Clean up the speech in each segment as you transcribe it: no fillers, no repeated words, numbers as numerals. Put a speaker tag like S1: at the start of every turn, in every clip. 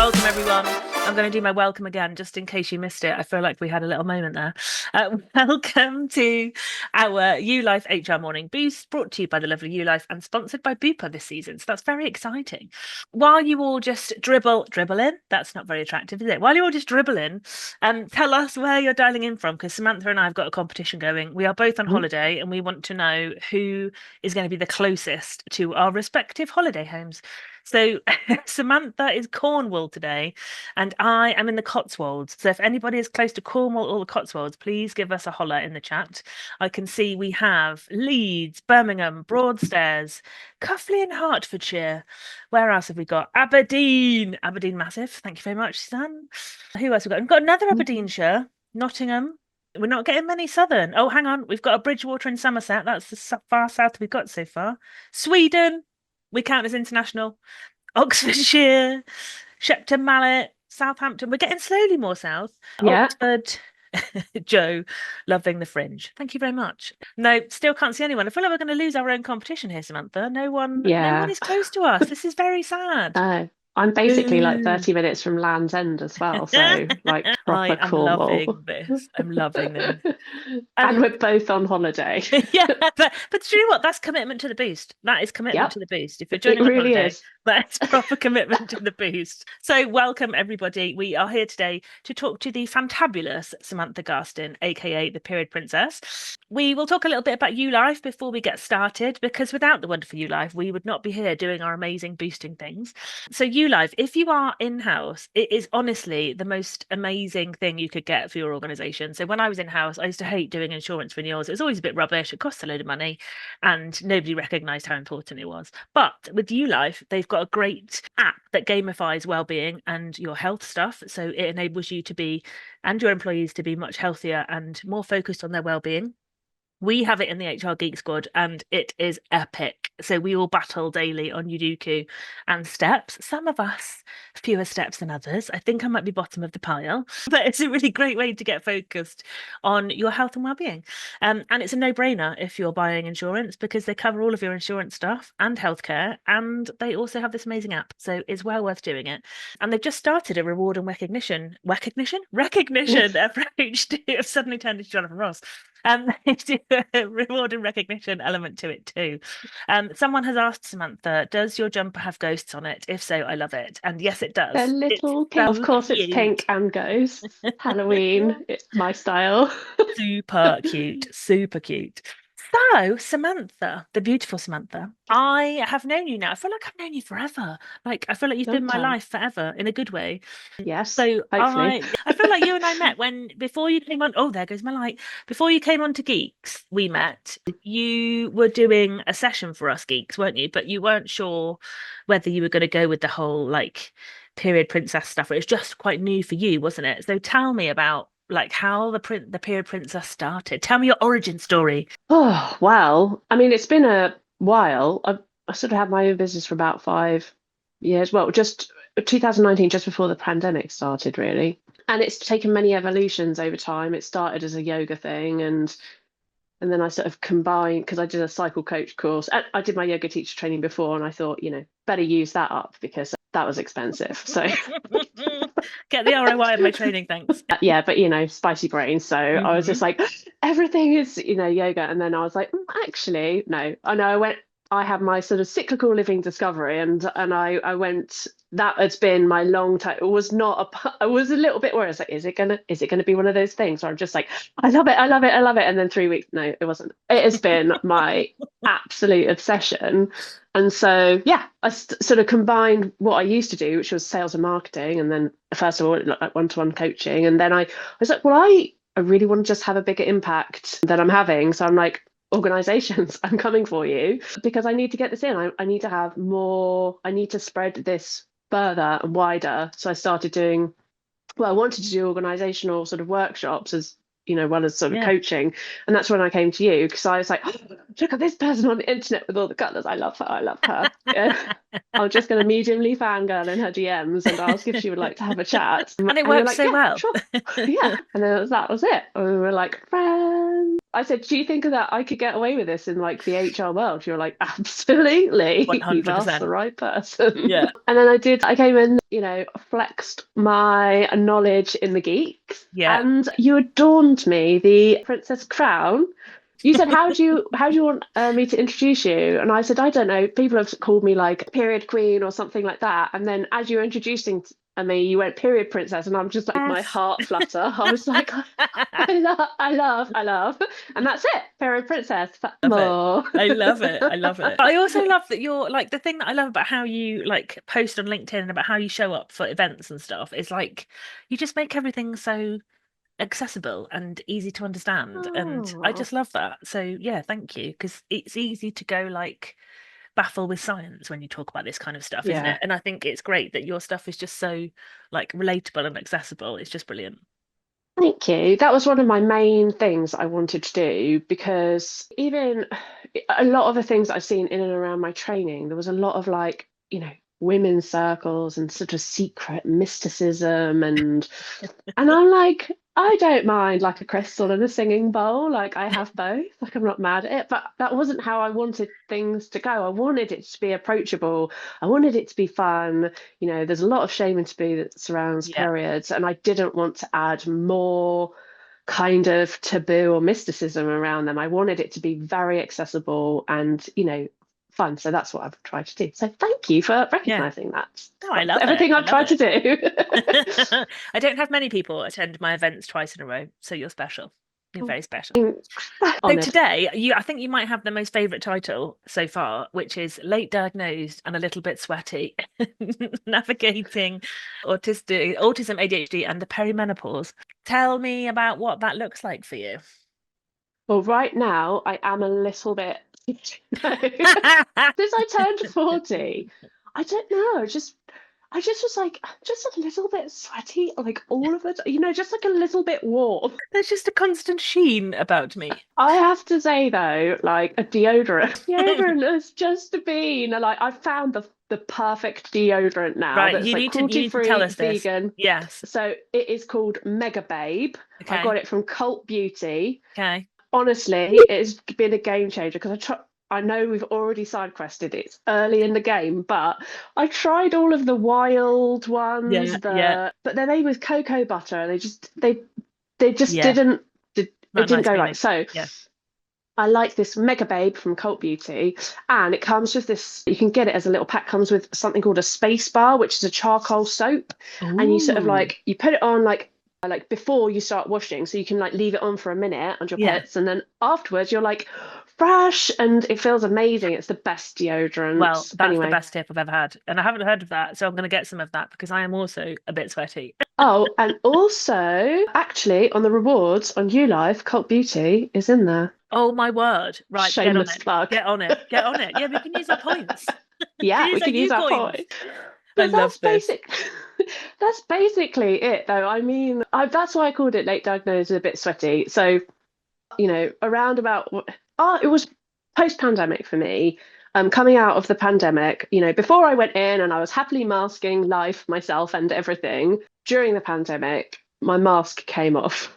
S1: Welcome, everyone. I'm going to do my welcome again, just in case you missed it. I feel like we had a little moment there. Welcome to our ULife HR Morning Boost, brought to you by the lovely ULife and sponsored by Bupa this season. So that's very exciting. While you all just dribble in, that's not very attractive, is it? While you all just dribble in, tell us where you're dialing in from, because Samantha and I have got a competition going. We are both on holiday, and we want to know who is going to be the closest to our respective holiday homes. So Samantha is Cornwall today, and I am in the Cotswolds. So if anybody is close to Cornwall or the Cotswolds, please give us a holler in the chat. I can see we have Leeds, Birmingham, Broadstairs, Cuffley and Hertfordshire. Where else have we got? Aberdeen. Aberdeen massive. Thank you very much, Suzanne. Who else have we got? We've got another Aberdeenshire, Nottingham. We're not getting many southern. Oh, hang on. We've got a Bridgewater in Somerset. That's the far south we've got so far. Sweden. We count as international. Oxfordshire, Shepton Mallet, Southampton. We're getting slowly more south.
S2: Yeah.
S1: Oxford. Joe, loving the fringe. Thank you very much. No, still can't see anyone. I feel like we're going to lose our own competition here, Samantha. No one is close to us. This is very sad.
S2: I'm basically like 30 minutes from Land's End as well, so like proper
S1: I am
S2: Cornwall.
S1: loving this. I'm loving this.
S2: And we're both on holiday.
S1: Yeah, but do you know what? That's commitment to the boost. That is commitment to the boost. If you're joining
S2: It
S1: on
S2: really
S1: holiday,
S2: is.
S1: that's proper commitment to the boost. So welcome, everybody. We are here today to talk to the fantabulous Samantha Garstin, aka the Period Princess. We will talk a little bit about ULife before we get started, because without the wonderful ULife, we would not be here doing our amazing boosting things. So ULife, if you are in-house, it is honestly the most amazing thing you could get for your organization. So when I was in-house, I used to hate doing insurance renewals. It was always a bit rubbish. It costs a load of money and nobody recognized how important it was. But with ULife, they've got a great app that gamifies well-being and your health stuff. So it enables you to be, and your employees to be, much healthier and more focused on their well-being. We have it in the HR Geek Squad and it is epic. So we all battle daily on Yuduku and steps. Some of us fewer steps than others. I think I might be bottom of the pile, but it's a really great way to get focused on your health and well-being. And it's a no-brainer if you're buying insurance, because they cover all of your insurance stuff and healthcare, and they also have this amazing app. So it's well worth doing it. And they've just started a reward and recognition approach to have suddenly turned into Jonathan Ross. They do a reward and recognition element to it too. Someone has asked Samantha, does your jumper have ghosts on it? If so, I love it. And yes, it does.
S2: They're little pink. Of course, it's pink and ghosts. Halloween, it's my style.
S1: Super cute, super cute. So, Samantha, the beautiful Samantha, I have known you now. I feel like I've known you forever. Like, I feel like you've been my life forever in a good way.
S2: Yes.
S1: So
S2: hopefully.
S1: I feel like you and I met before you came on. Oh, there goes my light. Before you came on to Geeks, we met. You were doing a session for us Geeks, weren't you? But you weren't sure whether you were going to go with the whole like period princess stuff. It was just quite new for you, wasn't it? So tell me about like how the period princess started. Tell me your origin story.
S2: Oh, well, I mean, it's been a while. I sort of had my own business for about 5 years. Well, just 2019, just before the pandemic started, really. And it's taken many evolutions over time. It started as a yoga thing, and then I sort of combined, because I did a cycle coach course. I did my yoga teacher training before, and I thought, better use that up because that was expensive. So
S1: get the ROI of my training, thanks.
S2: Yeah, but spicy brain. So I was just like, everything is, yoga. And then I was like, actually, no. I know I had my sort of cyclical living discovery, and I went, that has been my long time. It was not I was a little bit worried. I was like, is it gonna be one of those things? Or I'm just like, I love it. And then 3 weeks, no, it wasn't. It has been my absolute obsession. And so, yeah, I sort of combined what I used to do, which was sales and marketing. And then first of all, like one-to-one coaching. And then I was like, well, I really want to just have a bigger impact than I'm having. So I'm like, organizations, I'm coming for you, because I need to get this in. I need to have more, I need to spread this further and wider. So I started doing, I wanted to do organizational sort of workshops as well as sort of coaching. And that's when I came to you, because I was like, oh, look at this person on the internet with all the colours. I love her. Yeah. I'm just going to mediumly fangirl in her DMs and ask if she would like to have a chat.
S1: And it worked so well.
S2: Sure. Yeah. And then that was it. And we were like, friends. I said, do you think that I could get away with this in like the HR world? You're like, absolutely. You've asked the
S1: 100%.
S2: right person.
S1: Yeah.
S2: And then I came in, flexed my knowledge in the geeks,
S1: Yeah.
S2: and you adorned me the princess crown. You said, how do you want me to introduce you? And I said, I don't know. People have called me like period queen or something like that. And then as you were introducing me, you went period princess, and I'm just like my
S1: Yes.
S2: heart flutter. I was like, I love, and that's it. Period princess.
S1: Love it.
S2: More.
S1: I love it. I love it. I also love that you're like the thing that I love about how you like post on LinkedIn and about how you show up for events and stuff is like you just make everything so accessible and easy to understand. And I
S2: Oh,
S1: just love that. So yeah, thank you. Because it's easy to go like baffle with science when you talk about this kind of stuff, isn't it?
S2: yeah.
S1: And I think it's great that your stuff is just so like relatable and accessible. It's just brilliant.
S2: Thank you. That was one of my main things I wanted to do, because even a lot of the things I've seen in and around my training, there was a lot of like, women's circles and sort of secret mysticism, and I'm like, I don't mind like a crystal and a singing bowl. Like I have both. Like I'm not mad at it. But that wasn't how I wanted things to go. I wanted it to be approachable. I wanted it to be fun. There's a lot of shame and taboo that surrounds
S1: Yeah.
S2: periods, and I didn't want to add more kind of taboo or mysticism around them. I wanted it to be very accessible and, fun. So that's what I've tried to do. So thank you for
S1: Yeah.
S2: recognizing that.
S1: No, I
S2: That's
S1: love it.
S2: everything
S1: I
S2: I've
S1: love
S2: tried to
S1: it.
S2: do.
S1: I don't have many people attend my events twice in a row, so you're special. You're very special. So
S2: Honoured.
S1: today, I think you might have the most favorite title so far, which is late diagnosed and a little bit sweaty, navigating autism, ADHD, and the perimenopause. Tell me about what that looks like for you.
S2: Well, right now I am a little bit. No. Since I turned 40, I don't know. I just was like just a little bit sweaty, like all of it, just like a little bit warm.
S1: There's just a constant sheen about me.
S2: I have to say though, like a deodorant. Deodorant has just been like I've found the perfect deodorant now
S1: Right,
S2: that's like
S1: you
S2: cruelty
S1: need to tell
S2: free,
S1: us this.
S2: vegan.
S1: Yes.
S2: So it is called Mega Babe. I got
S1: Okay.
S2: it from Cult Beauty.
S1: Okay.
S2: Honestly, it's been a game changer, because I know we've already side quested, it's early in the game, but I tried all of the wild ones,
S1: Yeah, yeah,
S2: but they're made with cocoa butter. They just
S1: yeah.
S2: it
S1: Not
S2: didn't
S1: nice
S2: go right.
S1: feeling.
S2: So
S1: Yeah.
S2: I like this Mega Babe from Cult Beauty, and it comes with this. You can get it as a little pack. Comes with something called a space bar, which is a charcoal soap, and you sort of
S1: Ooh.
S2: like you put it on like before you start washing, so you can like leave it on for a minute on your
S1: Yeah.
S2: pits, and then afterwards you're like fresh, and it feels amazing. It's the best
S1: Well,
S2: deodorant.
S1: that's the
S2: Anyway,
S1: best tip I've ever had. And I haven't heard of that, so I'm going to get some of that because I am also a bit sweaty.
S2: oh, and also actually on the rewards on ULife, Cult Beauty is in there.
S1: Oh my word. Right, get on
S2: Shameless
S1: it.
S2: plug.
S1: Get on it. Get on it. Yeah, we can use our points. We can
S2: Yeah,
S1: use
S2: we
S1: our
S2: could use
S1: U
S2: our
S1: coins.
S2: point.
S1: I
S2: But
S1: love this.
S2: that's basically it though. I mean, that's why I called it late diagnosed and a bit sweaty. So, around about it was post-pandemic for me. Coming out of the pandemic, before I went in and I was happily masking life, myself and everything, during the pandemic, my mask came off.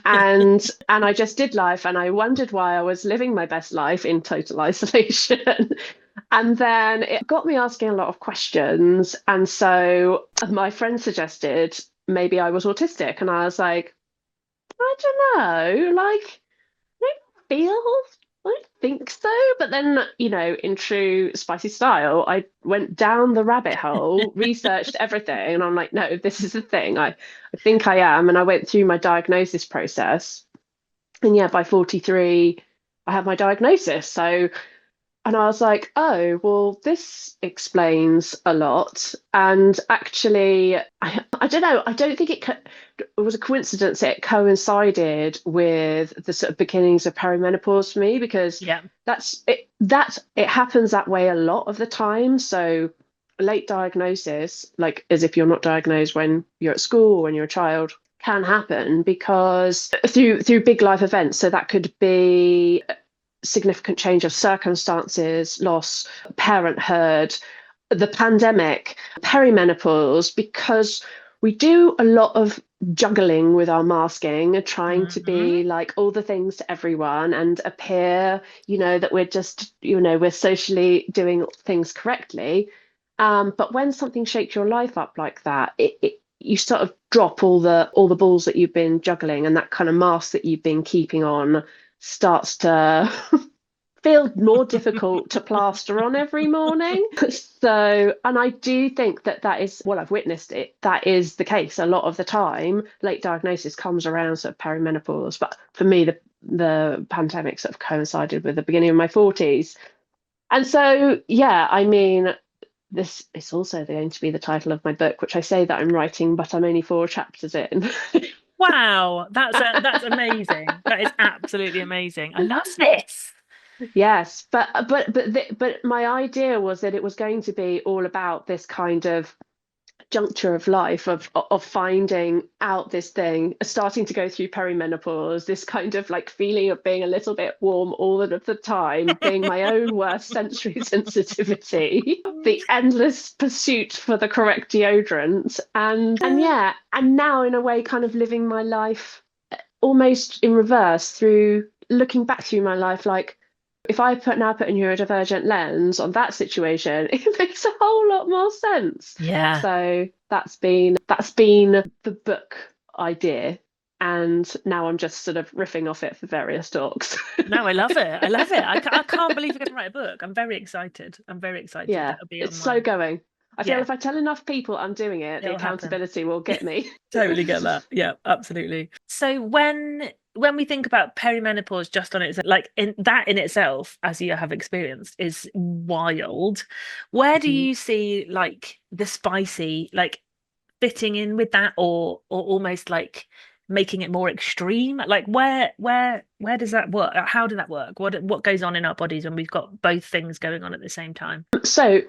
S2: And I just did life, and I wondered why I was living my best life in total isolation. And then it got me asking a lot of questions. And so my friend suggested maybe I was autistic. And I was like, I don't know, like, I don't feel, I don't think so. But then, in true spicy style, I went down the rabbit hole, researched everything, and I'm like, no, this is the thing. I think I am. And I went through my diagnosis process. And yeah, by 43, I had my diagnosis. So, and I was like, oh, well, this explains a lot. And actually, I don't know, I don't think it was a coincidence it coincided with the sort of beginnings of perimenopause for me, because
S1: Yeah.
S2: it happens that way a lot of the time. So late diagnosis, like as if you're not diagnosed when you're at school or when you're a child, can happen because through big life events. So that could be significant change of circumstances, loss, parenthood, the pandemic, perimenopause, because we do a lot of juggling with our masking, trying to
S1: Hmm.
S2: be like all the things to everyone and appear, that we're just, we're socially doing things correctly. But when something shakes your life up like that, you sort of drop all the balls that you've been juggling, and that kind of mask that you've been keeping on starts to feel more difficult to plaster on every morning. So, and I do think that that is, well, I've witnessed it, that is the case a lot of the time. Late diagnosis comes around sort of perimenopause, but for me, the pandemic sort of coincided with the beginning of my 40s. And so, yeah, I mean, this is also going to be the title of my book, which I say that I'm writing, but I'm only 4 chapters in.
S1: Wow, that's amazing. That is absolutely amazing. I love this.
S2: Yes, but my idea was that it was going to be all about this kind of juncture of life of finding out this thing, starting to go through perimenopause, this kind of like feeling of being a little bit warm all of the time, being my own worst sensory sensitivity, the endless pursuit for the correct deodorant, and yeah, and now in a way kind of living my life almost in reverse through looking back through my life like if I put a neurodivergent lens on that situation, it makes a whole lot more sense.
S1: Yeah.
S2: So that's been the book idea. And now I'm just sort of riffing off it for various talks.
S1: No, I love it. I love it. I can't believe you're going to write a book. I'm very excited. I'm very excited.
S2: Yeah,
S1: That'll be
S2: it's
S1: on
S2: slow
S1: my,
S2: going. I feel
S1: yeah,
S2: if I tell enough people I'm doing it, the
S1: it'll happen.
S2: accountability will get me.
S1: Totally get that. Yeah, absolutely. So when we think about perimenopause just on its like in that in itself, as you have experienced, is wild. Where do
S2: Mhm.
S1: you see like the spicy like fitting in with that or almost like making it more extreme? Like where does that work? How does that work? What goes on in our bodies when we've got both things going on at the same time?
S2: So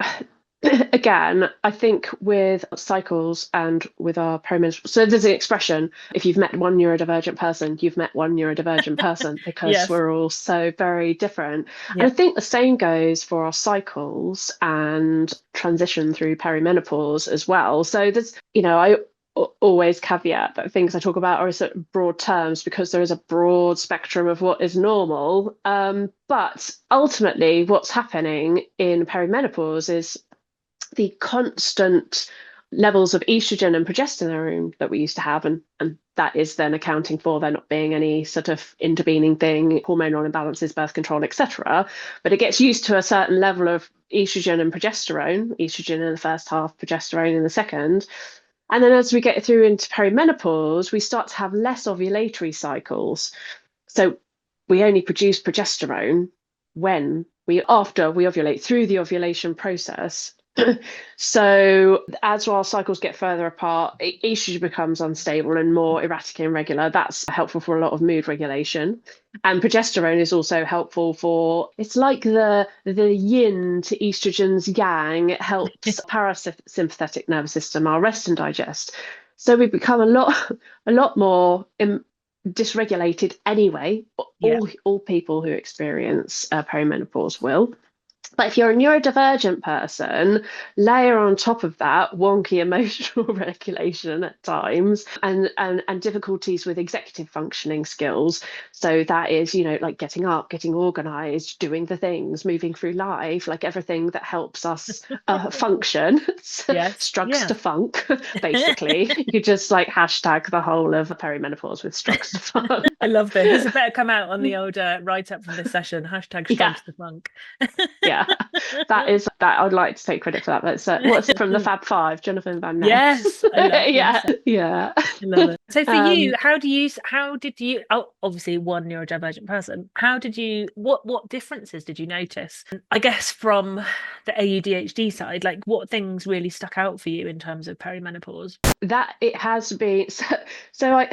S2: again, I think with cycles and with our perimenopause, so there's an expression, if you've met one neurodivergent person, you've met one neurodivergent person because
S1: Yes.
S2: we're all so very different. And I
S1: Yep.
S2: think the same goes for our cycles and transition through perimenopause as well. So there's, I always caveat that things I talk about are sort of broad terms because there is a broad spectrum of what is normal. But ultimately, what's happening in perimenopause is the constant levels of estrogen and progesterone that we used to have, and that is then accounting for there not being any sort of intervening thing, hormonal imbalances, birth control, etc. But it gets used to a certain level of estrogen and progesterone, estrogen in the first half, progesterone in the second. And then as we get through into perimenopause, we start to have less ovulatory cycles. So we only produce progesterone when after we ovulate through the ovulation process. So as our cycles get further apart, estrogen becomes unstable and more erratic and irregular. That's helpful for a lot of mood regulation. And progesterone is also helpful for, it's like the yin to estrogen's yang. It helps parasympathetic nervous system, our rest and digest. So we become a lot more dysregulated anyway.
S1: Yeah.
S2: All people who experience perimenopause will. But if you're a neurodivergent person, layer on top of that wonky emotional regulation at times and difficulties with executive functioning skills. So that is, like getting up, getting organized, doing the things, moving through life, like everything that helps us function.
S1: Yes.
S2: Strugs
S1: Yeah.
S2: to funk, basically. You could just like hashtag the whole of perimenopause with strugs to funk.
S1: I love this. This had better come out on the old write up from this session. Hashtag
S2: Yeah,
S1: strugs to funk.
S2: yeah. That I'd like to take credit for that. That's what's it from the Fab Five, Jonathan Van Ness.
S1: Yes, I love
S2: Yeah,
S1: this.
S2: yeah.
S1: I love it. So for you,
S2: Um,
S1: how did you, oh, obviously one neurodivergent person, what differences did you notice? I guess from the ADHD side, like what things really stuck out for you in terms of perimenopause?
S2: that it has been so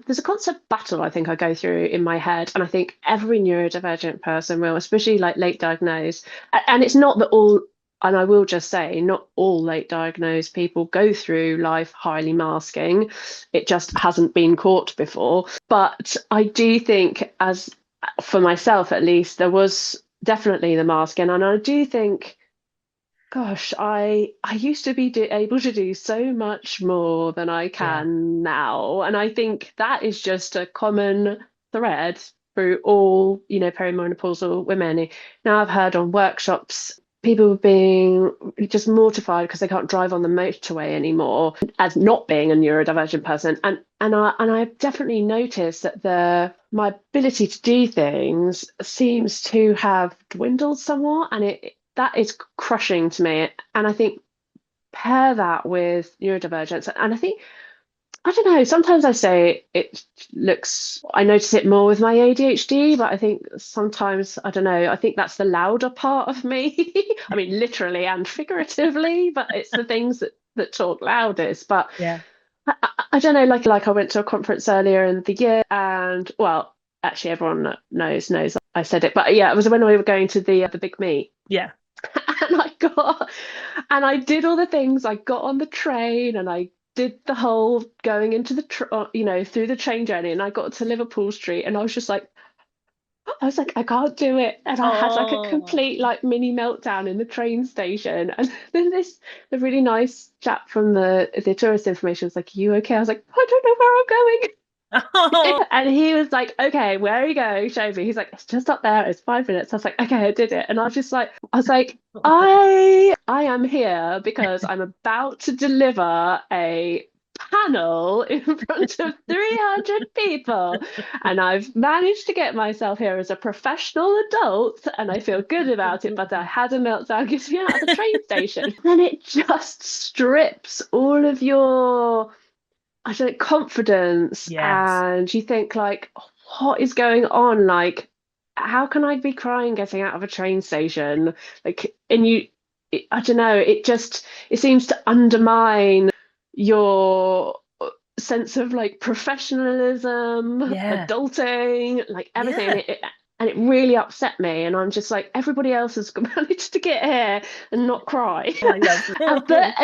S2: there's a constant battle I think I go through in my head, and I think every neurodivergent person will, especially like late diagnosed. And it's not that all, and I will just say, not all late diagnosed people go through life highly masking. It just hasn't been caught before. But I do think, as for myself at least, there was definitely the masking, and I do think gosh, I used to be able to do so much more than I
S1: Yeah.
S2: can now. And I think that is just a common thread through all, perimenopausal women. Now I've heard on workshops, people being just mortified because they can't drive on the motorway anymore as not being a neurodivergent person. And I've definitely noticed that my ability to do things seems to have dwindled somewhat, and that is crushing to me. And I think pair that with neurodivergence, and I think, I don't know, sometimes I say I notice it more with my ADHD, but I think sometimes, I don't know, I think that's the louder part of me. I mean, literally and figuratively, but it's the things that talk loudest. But
S1: Yeah.
S2: I don't know, like I went to a conference earlier in the year, and well, actually everyone knows I said it, but yeah, it was when we were going to the big meet.
S1: Yeah.
S2: And I did all the things. I got on the train and I did the whole going into through the train journey, and I got to Liverpool Street, and I was like, I can't do it. And I had like a
S1: Oh.
S2: complete like mini meltdown in the train station. And then the really nice chap from the tourist information was like, "Are you okay?" I was like, "I don't know where I'm going."
S1: Oh.
S2: And he was like, "Okay, where are you going? Show me." He's like, "It's just up there. It's 5 minutes." I was like, "Okay, I did it." And I was like, I am here because I'm about to deliver a panel in front of 300 people, and I've managed to get myself here as a professional adult, and I feel good about it, but I had a meltdown getting me out of the train station. And it just strips all of your, I don't know, confidence,
S1: Yes.
S2: and you think like, what is going on? Like, how can I be crying getting out of a train station? Like, I don't know, it seems to undermine your sense of like professionalism,
S1: Yeah.
S2: adulting, like everything.
S1: Yeah.
S2: And it really upset me. And I'm just like, everybody else has managed to get here and not cry.
S1: I love
S2: But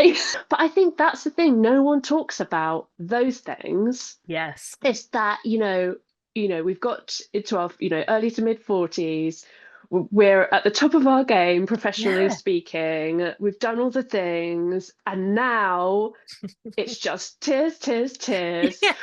S2: but I think that's the thing. No one talks about those things.
S1: Yes.
S2: It's that, we've got into our, early to mid 40s. We're at the top of our game, professionally
S1: Yeah.
S2: speaking. We've done all the things, and now it's just tears, tears, tears,
S1: Yeah.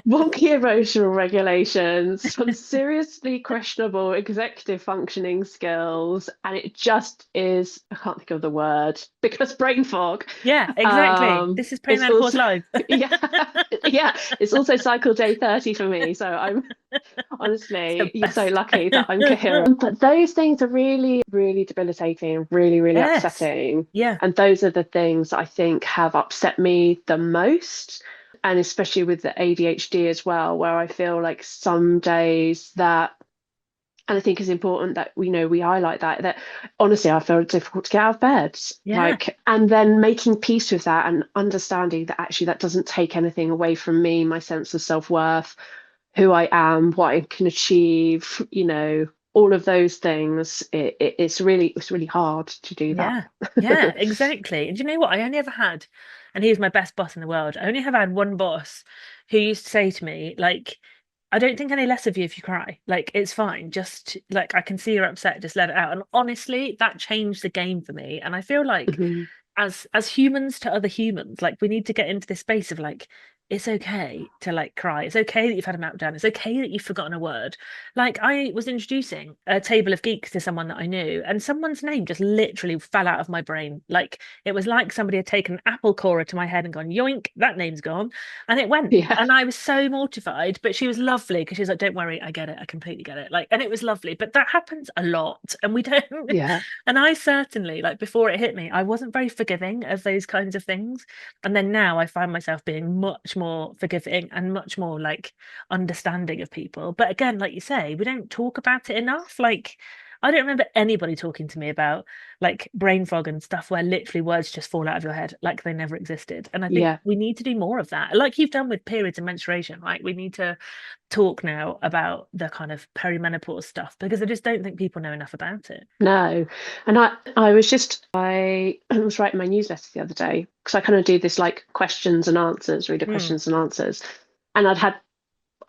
S2: wonky emotional regulations, some seriously questionable executive functioning skills, and it just is, I can't think of the word, because brain fog.
S1: Yeah, exactly. This is
S2: It's
S1: perimenopause
S2: also,
S1: live.
S2: yeah, yeah, it's also cycle day 30 for me. So I'm
S1: It's the
S2: honestly, you're so
S1: best.
S2: lucky that I'm coherent. But those things are really, really debilitating and really, really
S1: Yes.
S2: upsetting.
S1: Yeah.
S2: And those are the things I think have upset me the most. And especially with the ADHD as well, where I feel like some days that, and I think it's important that we highlight that honestly I feel it's difficult to get out of bed.
S1: Yeah.
S2: Like, and then making peace with that and understanding that actually that doesn't take anything away from me, my sense of self-worth, who I am, what I can achieve, all of those things. It's really hard to do that.
S1: Yeah. Yeah, exactly. And do you know what? I only ever had, and he was my best boss in the world. I only ever had one boss who used to say to me, like, I don't think any less of you if you cry. Like, it's fine. Just like I can see you're upset, just let it out. And honestly, that changed the game for me. And I feel like
S2: Mhm.
S1: as humans to other humans, like we need to get into this space of like it's okay to like cry. It's okay that you've had a meltdown. It's okay that you've forgotten a word. Like I was introducing a table of geeks to someone that I knew, and someone's name just literally fell out of my brain. Like it was like somebody had taken an apple corer to my head and gone, yoink, that name's gone. And it went.
S2: Yeah,
S1: And I was so mortified, but she was lovely because she was like, don't worry, I get it. I completely get it. Like, and it was lovely. But that happens a lot. And we don't
S2: yeah,
S1: and I certainly, like before it hit me, I wasn't very forgiving of those kinds of things. And then now I find myself being much more forgiving and much more like understanding of people. But again, like you say, we don't talk about it enough. Like, I don't remember anybody talking to me about like brain fog and stuff where literally words just fall out of your head like they never existed. And I think
S2: yeah.
S1: we need to do more of that, like you've done with periods and menstruation, right? We need to talk now about the kind of perimenopause stuff because I just don't think people know enough about it.
S2: No. And I was writing my newsletter the other day because I kind of do this like questions and answers, reader
S1: Mm,
S2: questions and answers. And I'd had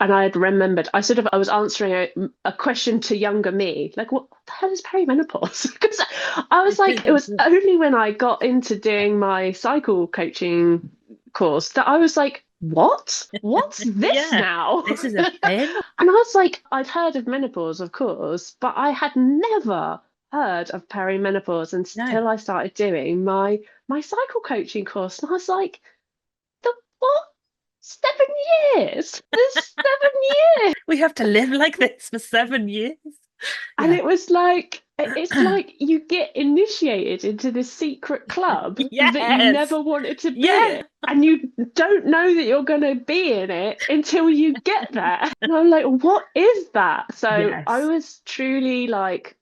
S2: and I had remembered, I was answering a question to younger me, like, what the hell is perimenopause? Because I was like, it was only when I got into doing my cycle coaching course that I was like, what's this
S1: Yeah,
S2: now?
S1: this is a thing.
S2: And I was like, I'd heard of menopause, of course, but I had never heard of perimenopause
S1: No.
S2: until I started doing my cycle coaching course. And I was like, the what? 7 years? There's 7 years.
S1: We have to live like this for 7 years.
S2: And
S1: Yeah.
S2: it was like, it's like you get initiated into this secret club that you
S1: Yes.
S2: never wanted to be
S1: Yeah.
S2: in. And you don't know that you're going to be in it until you get there. And I'm like, what is that? So I
S1: Yes.
S2: was truly like,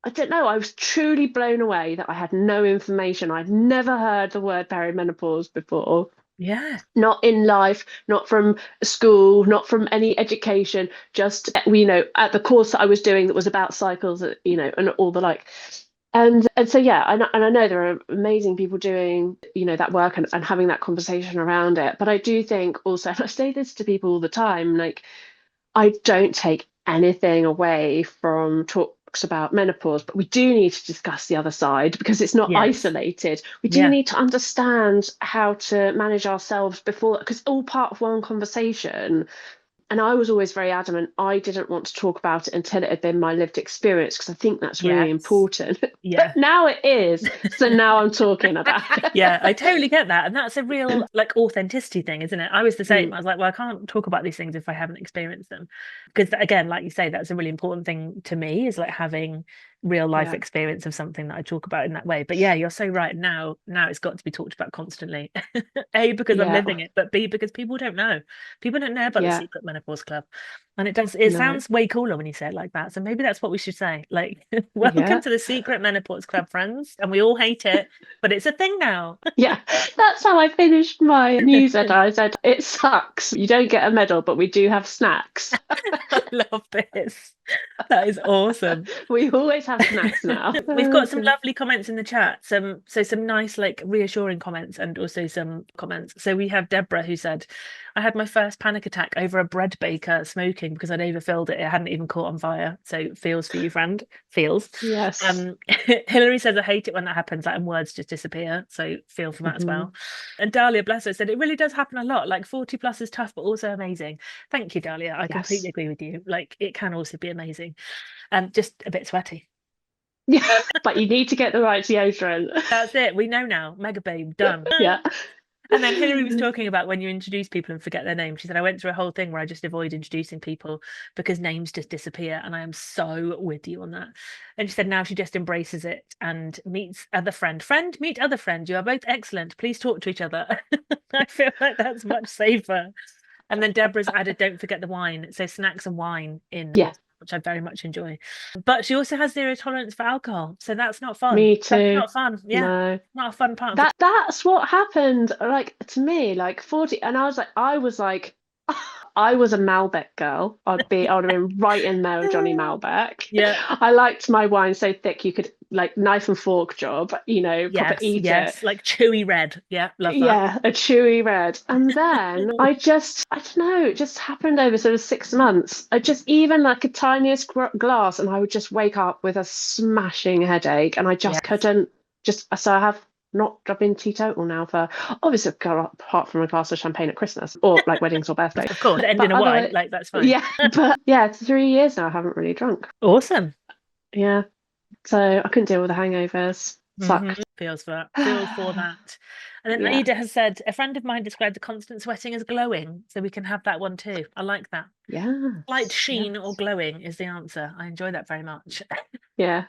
S2: I don't know, I was truly blown away that I had no information. I'd never heard the word perimenopause before.
S1: Yeah.
S2: Not in life, not from school, not from any education, just, at the course that I was doing that was about cycles, and all the like. And so, yeah, and I know there are amazing people doing, that work and having that conversation around it. But I do think also, and I say this to people all the time, like, I don't take anything away from talks about menopause, but we do need to discuss the other side because it's not
S1: Yes.
S2: isolated. We do
S1: Yeah.
S2: need to understand how to manage ourselves before, because it's all part of one conversation. And I was always very adamant I didn't want to talk about it until it had been my lived experience, because I think that's really
S1: Yes.
S2: important. But
S1: Yeah.
S2: now it is. So now I'm talking about it.
S1: Yeah, I totally get that. And that's a real like authenticity thing, isn't it? I was the same. I was like, well, I can't talk about these things if I haven't experienced them. Because again, like you say, that's a really important thing to me, is like having real life
S2: Yeah.
S1: experience of something that I talk about in that way. But yeah, you're so right. Now it's got to be talked about constantly. A, because I'm
S2: Yeah.
S1: living it, but B, because people don't know. People don't know about the
S2: Yeah.
S1: secret menopause club. And it
S2: No.
S1: sounds way cooler when you say it like that. So maybe that's what we should say. Like, welcome
S2: Yeah.
S1: to the secret menopause club, friends. And we all hate it, but it's a thing now.
S2: Yeah, that's how I finished my newsletter. I said, it sucks. You don't get a medal, but we do have snacks.
S1: I love this. That is awesome.
S2: We always have snacks now.
S1: We've
S2: Oh,
S1: got some
S2: God.
S1: lovely comments in the chat. Some nice, like reassuring comments, and also some comments. So we have Deborah who said, I had my first panic attack over a bread baker smoking because I'd overfilled it. It hadn't even caught on fire. So feels for you, friend. Feels.
S2: Yes.
S1: Hillary says, I hate it when that happens, like, and words just disappear. So feel for that as
S2: Hmm.
S1: well. And Dahlia, bless her, said it really does happen a lot. Like 40 plus is tough, but also amazing. Thank you, Dahlia. I completely
S2: Yes.
S1: agree with you. Like it can also be amazing. Just a bit sweaty.
S2: Yeah, but you need to get the right deodorant.
S1: That's it. We know now. Mega babe, done.
S2: Yeah.
S1: And then Hillary was talking about when you introduce people and forget their name. She said, I went through a whole thing where I just avoid introducing people because names just disappear. And I am so with you on that. And she said now she just embraces it and meets other friend. Friend, meet other friend. You are both excellent. Please talk to each other. I feel like that's much safer. And then Deborah's added, don't forget the wine. So snacks and wine in
S2: Yeah,
S1: also, which I very much enjoy. But she also has zero tolerance for alcohol. So that's not fun.
S2: me
S1: That's
S2: too.
S1: not fun. Yeah.
S2: No.
S1: Not a fun part of the
S2: That's what happened, like, to me, like 40, and I was like I was a Malbec girl. I would have been right in there with Johnny Malbec.
S1: Yeah.
S2: I liked my wine so thick you could, like, knife and fork job, proper
S1: Yes,
S2: eat it.
S1: yes. Like chewy red. Yeah, love that.
S2: Yeah, a chewy red. And then I don't know, it just happened over sort of 6 months. I just, even like a tiniest glass, and I would just wake up with a smashing headache, and I just
S1: Yes.
S2: couldn't, so I've been teetotal now for, obviously, apart from a glass of champagne at Christmas or like weddings or birthdays.
S1: Of course. End
S2: But
S1: in a wine.
S2: otherwise,
S1: Like that's fine.
S2: yeah, but yeah, 3 years now I haven't really drunk.
S1: Awesome.
S2: Yeah. So I couldn't deal with the hangovers. Sucked.
S1: Feels for that. Feel for that. And then
S2: Yeah.
S1: Aida has said, a friend of mine described the constant sweating as glowing. So we can have that one too. I like that. Light
S2: Yes.
S1: sheen or
S2: Yes.
S1: glowing is the answer. I enjoy that very much.
S2: Yeah.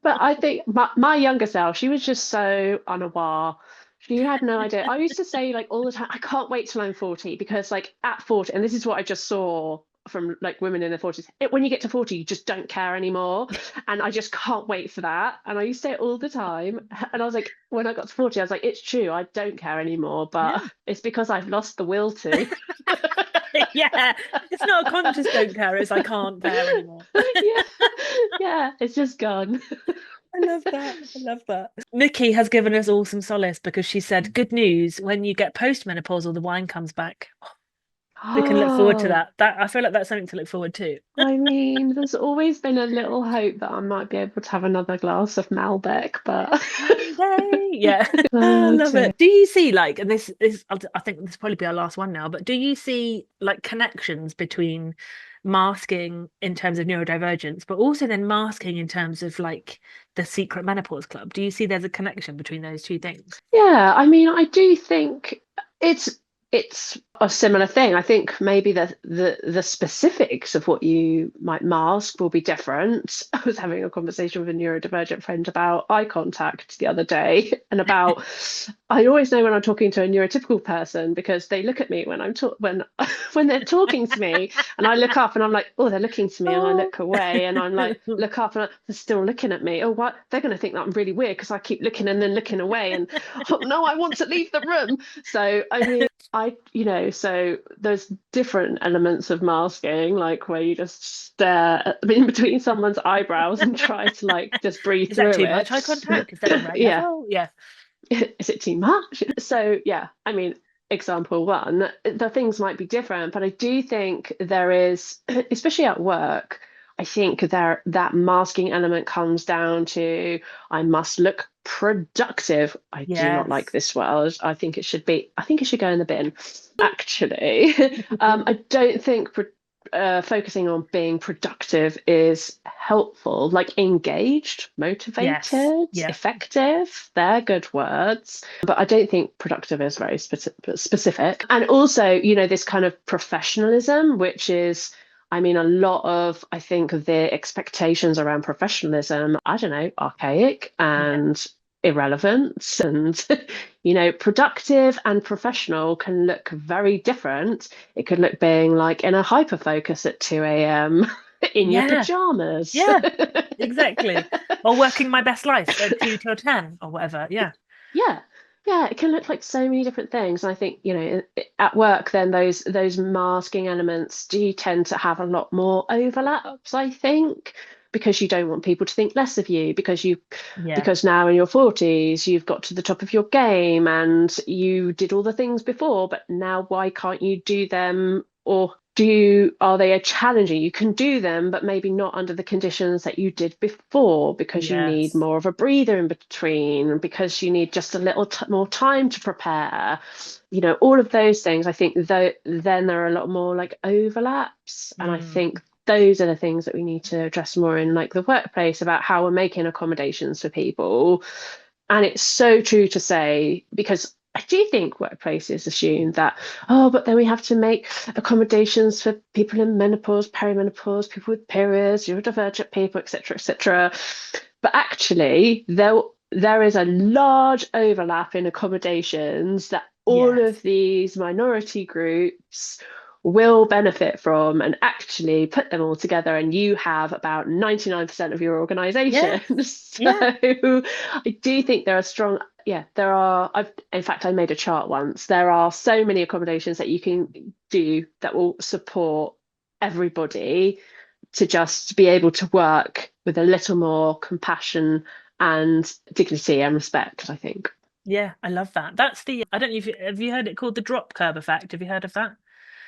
S2: But I think my younger self, she was just so unaware. She had no idea. I used to say, like, all the time, I can't wait till I'm 40, because like at 40, and this is what I just saw from like women in their 40s, when you get to 40 you just don't care anymore, and I just can't wait for that. And I used to say it all the time, and I was like, when I got to 40 I was like, it's true, I don't care anymore, but
S1: Yeah.
S2: it's because I've lost the will to.
S1: Yeah. It's not a conscious don't care, it's I can't care anymore.
S2: Yeah. Yeah, it's just gone.
S1: I love that. I love that. Nikki has given us all some solace because she said, good news, when you get postmenopausal, the wine comes back. We can look forward to
S2: Oh,
S1: that. I feel like that's something to look forward to.
S2: I mean, there's always been a little hope that I might be able to have another glass of Malbec, but
S1: One day, yeah. I
S2: oh
S1: love
S2: dear.
S1: it. Do you see like, and this is, I think this will probably be our last one now, but do you see like connections between masking in terms of neurodivergence, but also then masking in terms of like the secret menopause club? Do you see there's a connection between those two things?
S2: Yeah, I mean, I do think it's it's a similar thing. I think maybe the specifics of what you might mask will be different. I was having a conversation with a neurodivergent friend about eye contact the other day and about I always know when I'm talking to a neurotypical person because they look at me when I'm talk when they're talking to me and I look up and I'm like, oh, they're looking to me and I
S1: Oh.
S2: look away and I'm like, look up and they're still looking at me. Oh, what? They're going to think that I'm really weird because I keep looking and then looking away and oh no, I want to leave the room. So I mean, so there's different elements of masking, like where you just stare in between someone's eyebrows and try to like just breathe
S1: Is that
S2: through
S1: too much eye
S2: it.
S1: contact? Is that the right
S2: Yeah.
S1: level? Yeah.
S2: Is it too much? So yeah, I mean, example one, the things might be different, but I do think there is, especially at work, I think that masking element comes down to I must look productive. I do not like
S1: Yes.
S2: this word. I think it should go in the bin, actually. I don't think focusing on being productive is helpful, like engaged,
S1: Yes.
S2: motivated,
S1: Yeah.
S2: effective. They're good words, but I don't think productive is very specific. And also, this kind of professionalism, which is, I mean, a lot of, I think, of the expectations around professionalism, I don't know, archaic
S1: Yeah.
S2: and irrelevant. And, productive and professional can look very different. It could look being like in a hyper focus at 2 a.m. in your
S1: Yeah.
S2: pajamas.
S1: Yeah. Exactly. Or working my best life at 2 till 10 or whatever. Yeah.
S2: Yeah. Yeah, it can look like so many different things. And I think, at work, then those masking elements do tend to have a lot more overlaps, I think, because you don't want people to think less of you,
S1: Yeah.
S2: because now in your 40s, you've got to the top of your game and you did all the things before, but now why can't you do them? Or are they a challenging? You can do them, but maybe not under the conditions that you did before because you need
S1: Yes.
S2: more of a breather in between, because you need just a little more time to prepare. All of those things. I think then there are a lot more like overlaps, and I
S1: Mm.
S2: think those are the things that we need to address more in like the workplace about how we're making accommodations for people. And it's so true to say, because I do think workplaces assume that, oh, but then we have to make accommodations for people in menopause, perimenopause, people with periods, neurodivergent people, etc., etc. But actually, there is a large overlap in accommodations that all
S1: Yes.
S2: of these minority groups will benefit from, and actually put them all together and you have about 99% of your
S1: Yeah.
S2: organization. So
S1: Yeah.
S2: I do think there are strong, yeah, there are. In fact, I made a chart once. There are so many accommodations that you can do that will support everybody to just be able to work with a little more compassion and dignity and respect, I think.
S1: Yeah. I love that. That's I don't know if have you heard it called the drop curb effect? Have you heard of that?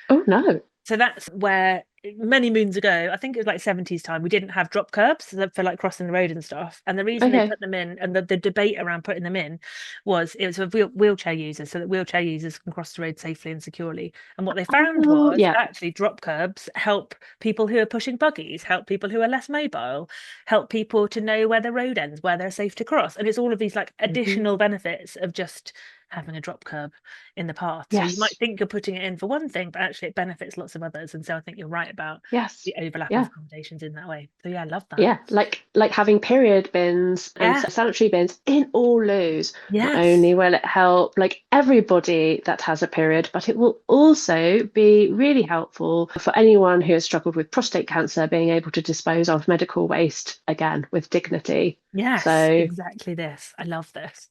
S2: Oh no.
S1: So that's where many moons ago, I think it was like 70s time, we didn't have drop curbs for like crossing the road and stuff. And the reason they
S2: Okay.
S1: put them in and the debate around putting them in was it was for wheelchair users so that wheelchair users can cross the road safely and securely. And what they found
S2: Oh,
S1: was
S2: yeah.
S1: actually drop curbs help people who are pushing buggies, help people who are less mobile, help people to know where the road ends, where they're safe to cross. And it's all of these like additional
S2: Mhm.
S1: benefits of just having a drop curb in the path. So you might
S2: Yes.
S1: think you're putting it in for one thing, but actually it benefits lots of others. And so I think you're right about
S2: Yes.
S1: the overlap of
S2: Yeah.
S1: accommodations in that way. So yeah, I love that.
S2: Yeah, like having period bins and
S1: Yeah.
S2: sanitary bins in all loos. Not
S1: Yes.
S2: only will it help like everybody that has a period, but it will also be really helpful for anyone who has struggled with prostate cancer being able to dispose of medical waste again with dignity.
S1: Yes,
S2: So,
S1: exactly this. I love this.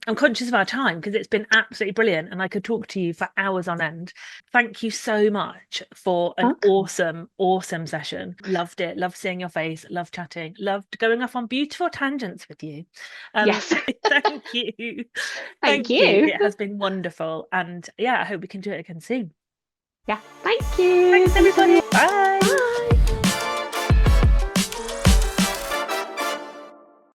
S1: I'm conscious of our time because it's been absolutely brilliant and I could talk to you for hours on end. Thank you so much for an
S2: welcome.
S1: awesome, awesome session. Loved it. Loved seeing your face. Loved chatting. Loved going off on beautiful tangents with you.
S2: Yes.
S1: Thank you.
S2: Thank
S1: Thank you.
S2: you.
S1: It has been wonderful. And yeah, I hope we can do it again soon.
S2: Yeah. Thank you.
S1: Thanks, everybody. Bye.
S2: Bye.